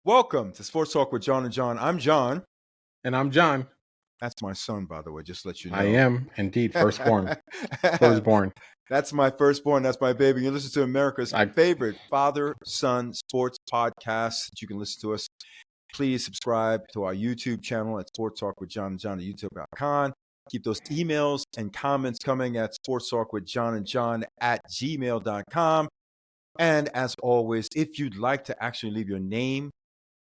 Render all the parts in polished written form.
Welcome to Sports Talk with John and John. I'm John. And I'm John. That's my son, by the way, just to let you know. I am indeed firstborn. Firstborn. That's my firstborn. That's my baby. You listen to America's favorite father-son sports podcast that you can listen to us. Please subscribe to our YouTube channel at Sports Talk with John and John at youtube.com. Keep those emails and comments coming at Sports Talk with John and John at gmail.com. And as always, if you'd like to actually leave your name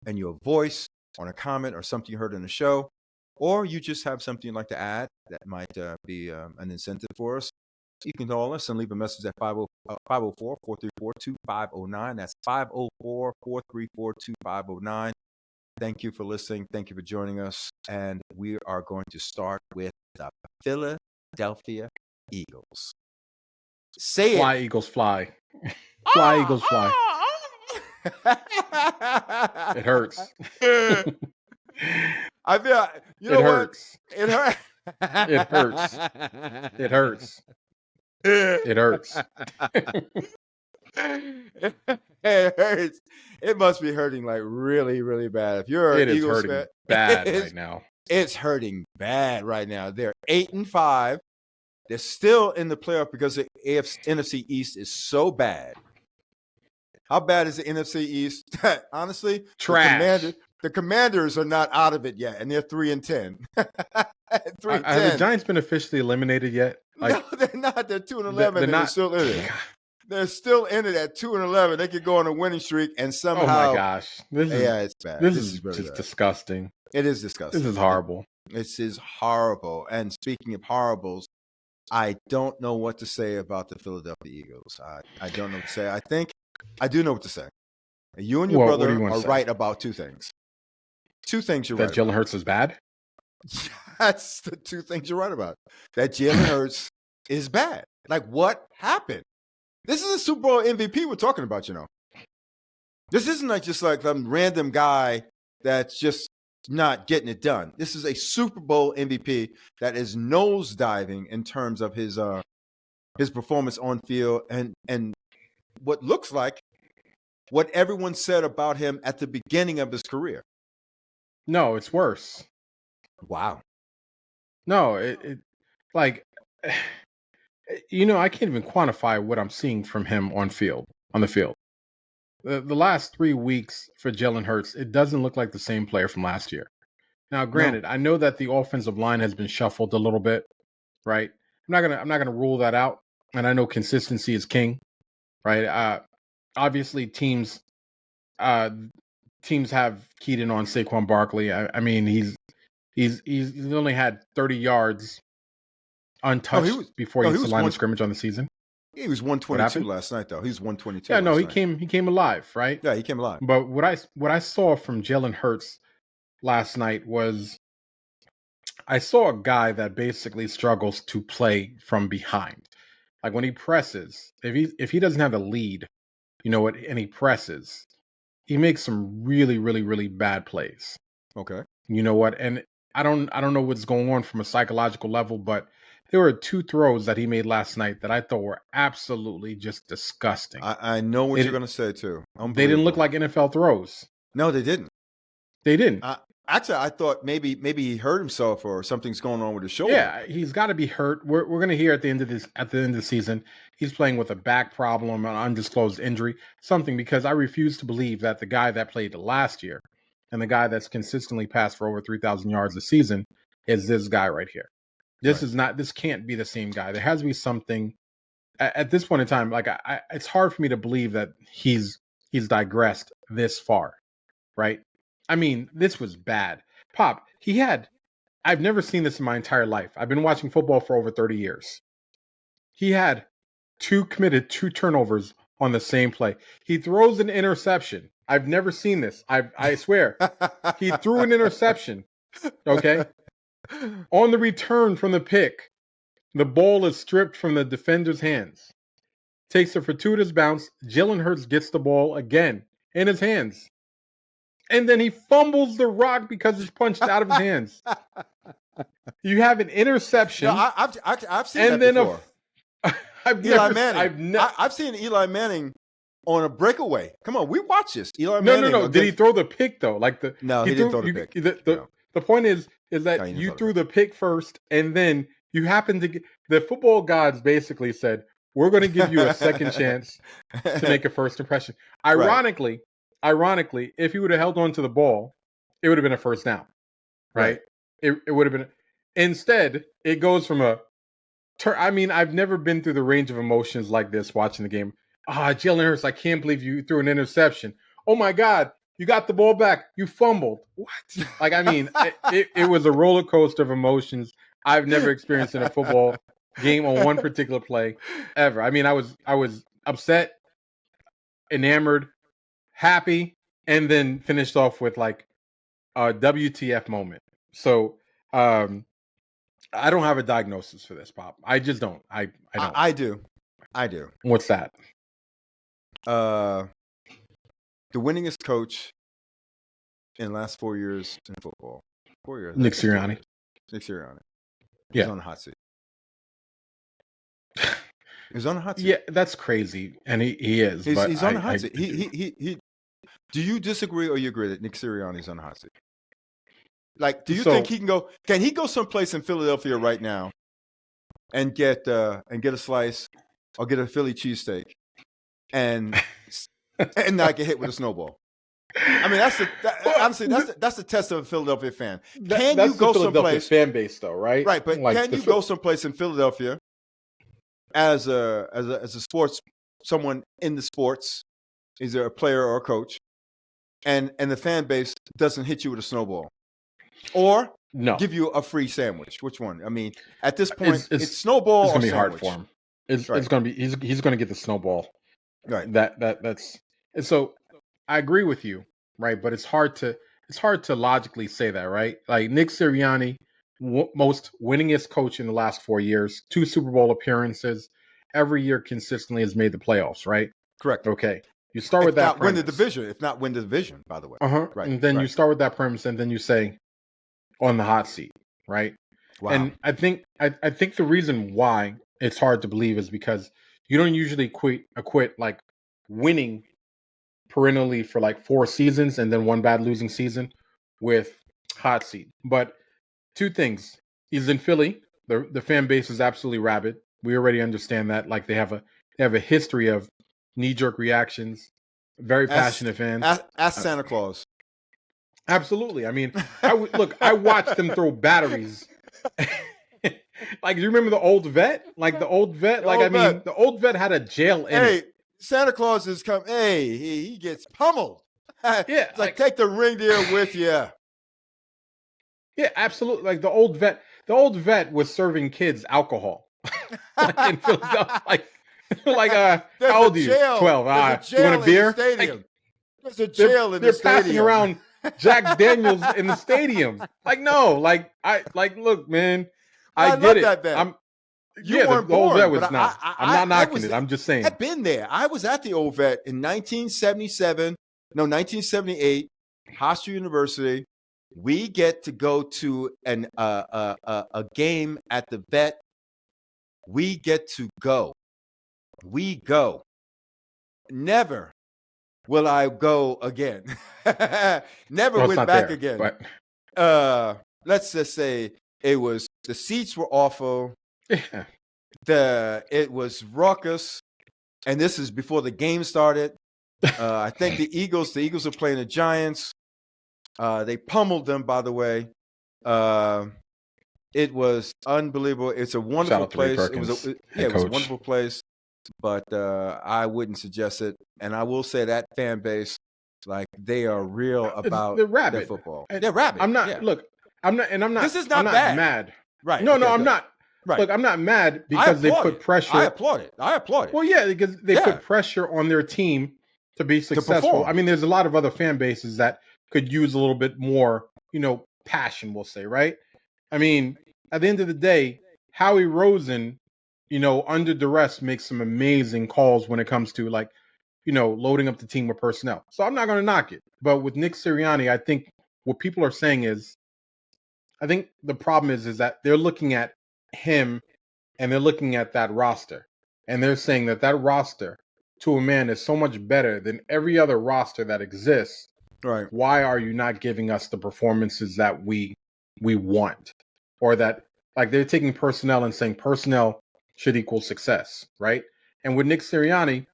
and your voice on a comment or something you heard in the show, or you just have something you'd like to add that might be an incentive for us, you can call us and leave a message at 504-434-2509. That's 504-434-2509. Thank you for listening. Thank you for joining us. And we are going to start with the Philadelphia Eagles. Say fly, it. Eagles, fly. Fly, Eagles, fly. It hurts. I feel you know it what? Hurts. It hurts. It hurts. It hurts. It hurts. It hurts. It must be hurting like really, really bad. If you're an Eagles fan, bad right now. It's hurting bad right now. They're 8-5. They're still in the playoff because the NFC East is so bad. How bad is the NFC East? Honestly, trash. The Commanders are not out of it yet, and they're 3-10. 3-10. Have the Giants been officially eliminated yet? No, they're not. They're 2-11. They're still in it. They're still in it at 2-11. They could go on a winning streak, and somehow. Oh my gosh! It's bad. This is really just bad. Disgusting. It is disgusting. This is horrible. This is horrible. And speaking of horribles, I don't know what to say about the Philadelphia Eagles. I don't know what to say. I think I do know what to say. You and your brother are right about two things. Two things you're right about. That Jalen Hurts is bad? That's the two things you're right about. That Jalen Hurts is bad. Like, what happened? This is a Super Bowl MVP we're talking about, you know. This isn't like just like some random guy that's just not getting it done. This is a Super Bowl MVP that is nosediving in terms of his performance on field and what looks like what everyone said about him at the beginning of his career. No, it's worse. Wow. No, it like, you know, I can't even quantify what I'm seeing from him on the field. The last 3 weeks for Jalen Hurts, it doesn't look like the same player from last year. Now, granted, I know that the offensive line has been shuffled a little bit, right? I'm not gonna rule that out, and I know consistency is king, right? Obviously, teams have keyed in on Saquon Barkley. I mean, he's only had 30 yards untouched before he hit the line of scrimmage on the season. He was 122 last night, though. He was 122. Yeah, no, he came alive, right? Yeah, he came alive. But what I saw from Jalen Hurts last night was I saw a guy that basically struggles to play from behind. Like when he presses, if he doesn't have a lead, you know what, and he presses, he makes some really, really, really bad plays. Okay. You know what? And I don't know what's going on from a psychological level, but there were 2 throws that he made last night that I thought were absolutely just disgusting. I know what you're going to say, too. They didn't look like NFL throws. No, they didn't. They didn't. Actually, I thought maybe he hurt himself or something's going on with his shoulder. Yeah, he's got to be hurt. We're going to hear at the end of the season, he's playing with a back problem, an undisclosed injury, something, because I refuse to believe that the guy that played last year and the guy that's consistently passed for over 3,000 yards a season is this guy right here. This can't be the same guy. There has to be something at this point in time. Like it's hard for me to believe that he's digressed this far, right? I mean, this was bad. Pop, I've never seen this in my entire life. I've been watching football for over 30 years. He had 2 turnovers on the same play. He throws an interception. I've never seen this. I swear. He threw an interception. Okay. On the return from the pick, the ball is stripped from the defender's hands. Takes a fortuitous bounce. Jalen Hurts gets the ball again in his hands. And then he fumbles the rock because it's punched out of his hands. You have an interception. No, I've seen that before. I've seen Eli Manning on a breakaway. Come on, we watch this. Eli No. Manning. Did he throw the pick though? Like No, he didn't throw the pick. The point is No, that he didn't you throw the threw the pick first, and then you happened to get the football gods basically said, "We're going to give you a second chance to make a first impression." Right. Ironically, if he would have held on to the ball, it would have been a first down, right? It would have been. Instead, it goes from a I mean, I've never been through the range of emotions like this watching the game. Jalen Hurts, I can't believe you threw an interception. Oh my God, you got the ball back. You fumbled. What? Like, I mean, it was a roller coaster of emotions I've never experienced in a football game on one particular play ever. I mean, I was upset, enamored, happy, and then finished off with like a WTF moment. So, I don't have a diagnosis for this, Pop. I just don't. I don't. I do. What's that? The winningest coach in the last 4 years in football. 4 years. Nick Sirianni. Nick Sirianni. Yeah. He's on the hot seat. He's on the hot seat. Yeah, that's crazy, and he is. He's on the hot seat. He. Do you disagree or you agree that Nick Sirianni's on the hot seat? Like, do you think he can go? Can he go someplace in Philadelphia right now and get a slice or get a Philly cheesesteak and not get hit with a snowball? I mean, honestly, that's the test of a Philadelphia fan. Can you go someplace? Fan base, though, right? Right, but like can you go someplace in Philadelphia as a sports someone in the sports, either a player or a coach, and the fan base doesn't hit you with a snowball, or give you a free sandwich? Which one? I mean, at this point, it's snowball. It's going to be sandwich. hard for him. It's going to be he's going to get the snowball. Right. That's and so I agree with you, right? But it's hard to logically say that, right? Like Nick Sirianni, most winningest coach in the last 4 years, 2 Super Bowl appearances, every year consistently has made the playoffs, right? Correct. Okay. You start with that premise. If not win the division, by the way. Right. And then you start with that premise, and then you say on the hot seat, right? Wow. And I think the reason why it's hard to believe is because you don't usually equate like winning perennially for like 4 seasons and then one bad losing season with hot seat. But 2 things. He's in Philly. The fan base is absolutely rabid. We already understand that. Like they have a history of knee-jerk reactions, very passionate fans. Ask Santa Claus. Absolutely. I mean, I watched them throw batteries. Like, do you remember the old vet? Like the old vet? The old vet had a jail in it. Santa Claus is come. Hey, he gets pummeled. Yeah, it's like take the reindeer with you. Yeah, absolutely. Like the old vet was serving kids alcohol in Philadelphia. How old are you? 12. You want a beer? There's a jail in the stadium. They're passing around Jack Daniels in the stadium. Like, no, look, man, I get it. That vet. The old vet was not. I'm not knocking it. I'm just saying. I've been there. I was at the old vet in 1978, Hofstra University. We get to go to a game at the vet. We get to go. We go. Never will I go again. Never went back again. But... let's just say the seats were awful. Yeah. It was raucous, and this is before the game started. I think the Eagles are playing the Giants. They pummeled them, by the way. It was unbelievable. It's a wonderful place. It was a wonderful place, but I wouldn't suggest it. And I will say that fan base, like they are real about their football. They're rabid. I'm not. Yeah. Look, I'm not. This is not bad. Mad. Right. No, I'm not. Right. Look, I'm not mad because they put pressure. I applaud it. Well, yeah, because they put pressure on their team to be successful. I mean, there's a lot of other fan bases that could use a little bit more, passion, we'll say, right? I mean, at the end of the day, Howie Rosen, under duress makes some amazing calls when it comes to loading up the team with personnel. So I'm not going to knock it. But with Nick Sirianni, I think what people are saying is, I think the problem is that they're looking at him and they're looking at that roster and they're saying that roster to a man is so much better than every other roster that exists. Right. Why are you not giving us the performances that we want? Or that, like, they're taking personnel and saying personnel should equal success, right? And with Nick Sirianni,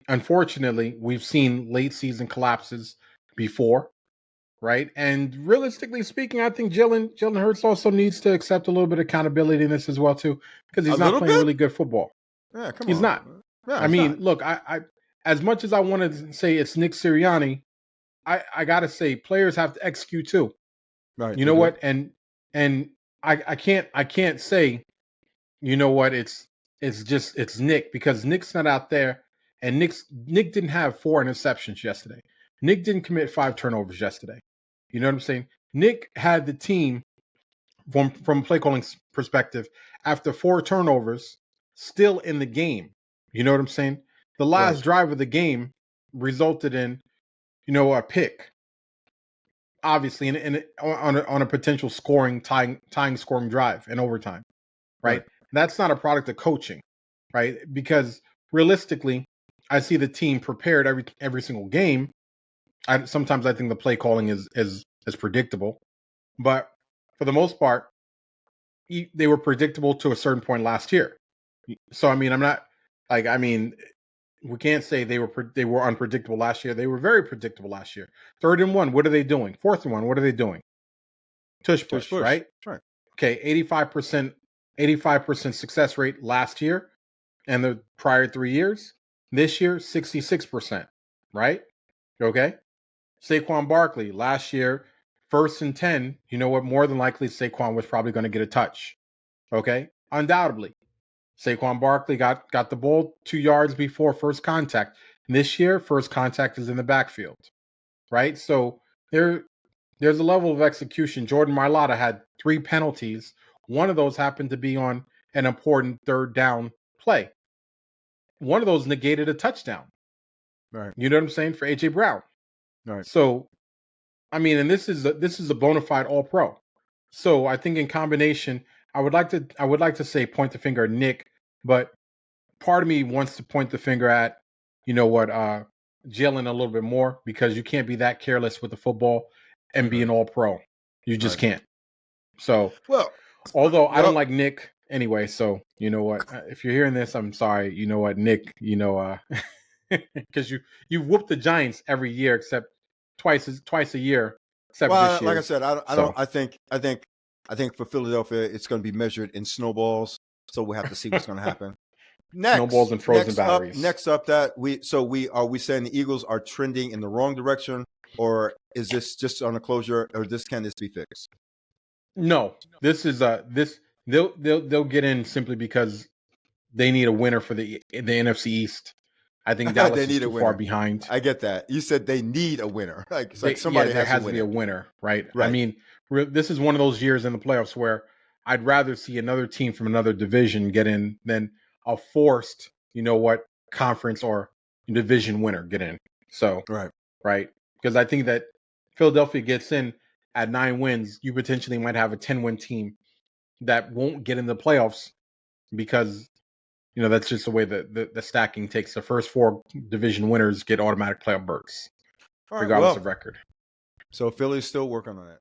unfortunately, we've seen late season collapses before, right? And realistically speaking, I think Jalen Hurts also needs to accept a little bit of accountability in this as well too, because A he's not little playing bit? really good football. Yeah, come He's on. not. Yeah, I it's mean, not. look, I as much as I wanted to say it's Nick Sirianni, I gotta say players have to execute too. Right, You they know do. what? And I can't say, you know what, it's Nick, because Nick's not out there, and Nick didn't have 4 interceptions yesterday. Nick didn't commit 5 turnovers yesterday. You know what I'm saying? Nick had the team from play calling perspective after 4 turnovers still in the game. You know what I'm saying? The Right. last drive of the game resulted in, a pick, obviously, on a potential tying scoring drive in overtime, Right. right? That's not a product of coaching, right? Because realistically, I see the team prepared every single game. Sometimes I think the play calling is predictable, but for the most part, they were predictable to a certain point last year. So I mean, I'm not like I mean, we can't say they were unpredictable last year. They were very predictable last year. 3rd and 1, what are they doing? 4th and 1, what are they doing? Tush Push, push, push. right? Right. Okay, 85% success rate last year and the prior 3 years. This year, 66%, right? Okay. Saquon Barkley last year, 1st and 10. You know what? More than likely, Saquon was probably going to get a touch. Okay, undoubtedly. Saquon Barkley got the ball 2 yards before first contact. And this year, first contact is in the backfield, right? So there's a level of execution. Jordan Mailata had 3 penalties. One of those happened to be on an important 3rd down play. One of those negated a touchdown. Right. You know what I'm saying, for AJ Brown. Right. So I mean, and this is a bona fide All Pro. So I think in combination, I would like to say point the finger at Nick, but part of me wants to point the finger at, Jalen a little bit more, because you can't be that careless with the football and be Right. an All Pro. You just Right. can't. So, Well, although I don't well, like Nick anyway, so you know what? If you're hearing this, I'm sorry. You know what, Nick? Because you whoop the Giants every year except twice a year, except this like I year. said, I don't. So I think for Philadelphia, it's going to be measured in snowballs. So we'll have to see what's going to happen. snowballs and frozen batteries. Next up, that we saying the Eagles are trending in the wrong direction, or is this just on a closure, or can this be fixed? No, this is this they'll get in simply because they need a winner for the NFC East. I think They Dallas is need a too far winner. behind. I get that. You said they need a winner. Like it's like Yeah, somebody there has to has to win be a it. winner, right? I Right. mean, this is one of those years in the playoffs where I'd rather see another team from another division get in than a forced, conference or division winner get in. So, Right. right, because I think that Philadelphia gets in at 9 wins, you potentially might have a 10-win team that won't get in the playoffs because that's just the way the stacking takes. The first 4 division winners get automatic playoff berths, All right. regardless of Well, record. so Philly's still working on it.